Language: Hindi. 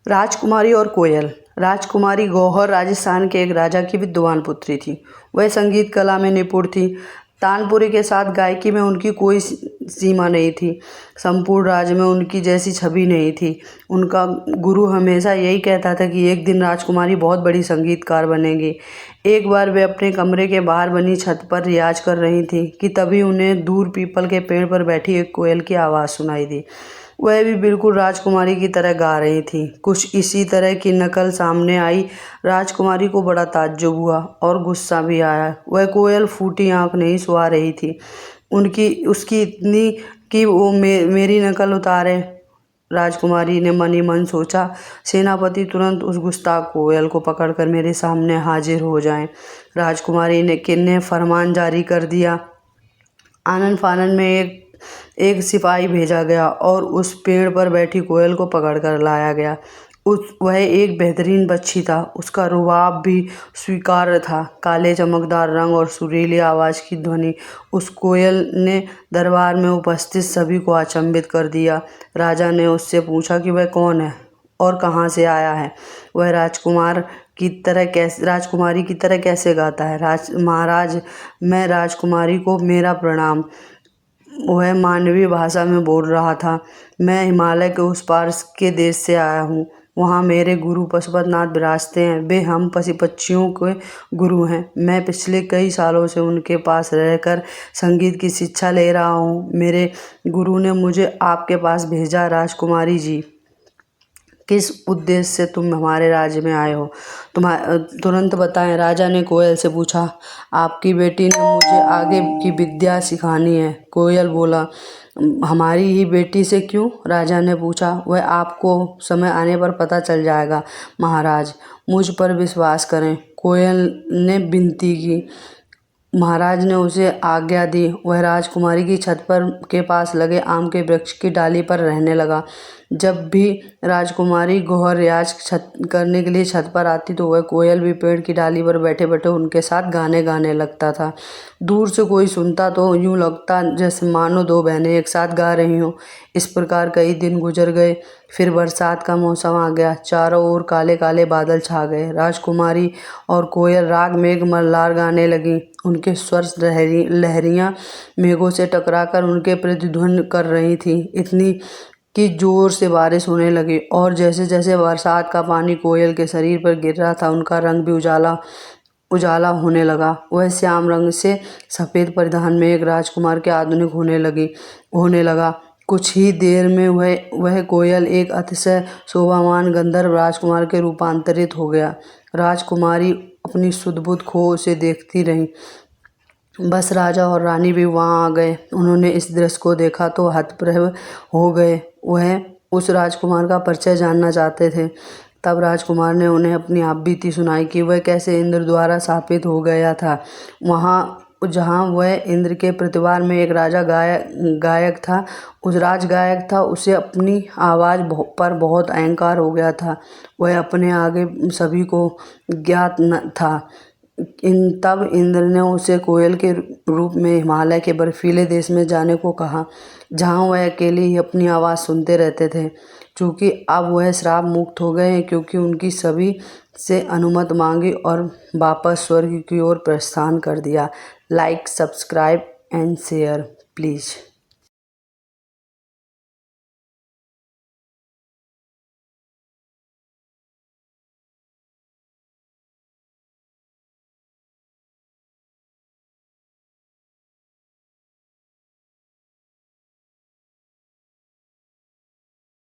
राजकुमारी और कोयल। राजकुमारी गौहर राजस्थान के एक राजा की विद्वान पुत्री थी। वह संगीत कला में निपुण थी। तानपुरे के साथ गायकी में उनकी कोई सीमा नहीं थी। संपूर्ण राज्य में उनकी जैसी छवि नहीं थी। उनका गुरु हमेशा यही कहता था कि एक दिन राजकुमारी बहुत बड़ी संगीतकार बनेगी। एक बार वे अपने कमरे के बाहर बनी छत पर रियाज कर रही थी कि तभी उन्हें दूर पीपल के पेड़ पर बैठी एक कोयल की आवाज़ सुनाई दी। वह भी बिल्कुल राजकुमारी की तरह गा रही थी। कुछ इसी तरह की नकल सामने आई। राजकुमारी को बड़ा ताज्जुब हुआ और गुस्सा भी आया। वह कोयल फूटी आंख नहीं सुहा रही थी उसकी इतनी कि वो मेरी नकल उतारे। राजकुमारी ने मन ही मन सोचा, सेनापति तुरंत उस गुस्ताख कोयल को पकड़कर मेरे सामने हाजिर हो जाएं। राजकुमारी ने फरमान जारी कर दिया। आनन फानन में एक सिपाही भेजा गया और उस पेड़ पर बैठी कोयल को पकड़कर लाया गया। वह एक बेहतरीन पक्षी था। उसका रुबाब भी स्वीकार्य था। काले चमकदार रंग और सुरीली आवाज़ की ध्वनि उस कोयल ने दरबार में उपस्थित सभी को अचंभित कर दिया। राजा ने उससे पूछा कि वह कौन है और कहाँ से आया है। वह राजकुमारी की तरह कैसे गाता है। महाराज, मैं राजकुमारी को मेरा प्रणाम। वह मानवीय भाषा में बोल रहा था। मैं हिमालय के उस पार के देश से आया हूँ। वहाँ मेरे गुरु पशुपतिनाथ विराजते हैं। वे हम पशु पक्षियों के गुरु हैं। मैं पिछले कई सालों से उनके पास रहकर संगीत की शिक्षा ले रहा हूँ। मेरे गुरु ने मुझे आपके पास भेजा। राजकुमारी जी, किस उद्देश्य से तुम हमारे राज्य में आए हो? तुरंत बताएं। राजा ने कोयल से पूछा। आपकी बेटी ने मुझे आगे की विद्या सिखानी है। कोयल बोला। हमारी ही बेटी से क्यों? राजा ने पूछा। वह आपको समय आने पर पता चल जाएगा महाराज, मुझ पर विश्वास करें, कोयल ने विनती की। महाराज ने उसे आज्ञा दी। वह राजकुमारी की छत पर के पास लगे आम के वृक्ष की डाली पर रहने लगा। जब भी राजकुमारी गौहर रियाज करने के लिए छत पर आती तो वह कोयल भी पेड़ की डाली पर बैठे बैठे उनके साथ गाने लगता था। दूर से कोई सुनता तो यूं लगता जैसे मानो दो बहनें एक साथ गा रही हों। इस प्रकार कई दिन गुजर गए। फिर बरसात का मौसम आ गया। चारों ओर काले काले बादल छा गए। राजकुमारी और कोयल राग मेघ मल्हार गाने लगी। उनके स्वर लहरियां मेघों से टकराकर उनके प्रतिध्वनि कर रही थीं। इतनी कि जोर से बारिश होने लगी और जैसे जैसे बरसात का पानी कोयल के शरीर पर गिर रहा था उनका रंग भी उजाला होने लगा। वह श्याम रंग से सफ़ेद परिधान में एक राजकुमार के आधुनिक होने लगा। कुछ ही देर में वह कोयल एक अतिशय शोभामान गंधर्व राजकुमार के रूपांतरित हो गया। राजकुमारी अपनी सुध-बुध खो उसे देखती रही। बस राजा और रानी भी वहाँ आ गए। उन्होंने इस दृश्य को देखा तो हतप्रभ हो गए। वह उस राजकुमार का परिचय जानना चाहते थे। तब राजकुमार ने उन्हें अपनी आप बीती सुनाई कि वह कैसे इंद्र द्वारा शापित हो गया था। जहाँ वह इंद्र के प्रतिवार में एक राजा गायक था। उस राजगायक था, उसे अपनी आवाज़ पर बहुत अहंकार हो गया था। वह अपने आगे सभी को ज्ञात था। तब इंद्र ने उसे कोयल के रूप में हिमालय के बर्फीले देश में जाने को कहा, जहाँ वह अकेले ही अपनी आवाज़ सुनते रहते थे। चूँकि अब वह श्राप मुक्त हो गए हैं, क्योंकि उनकी सभी से अनुमति मांगी और वापस स्वर्ग की ओर प्रस्थान कर दिया। Like, subscribe and share please.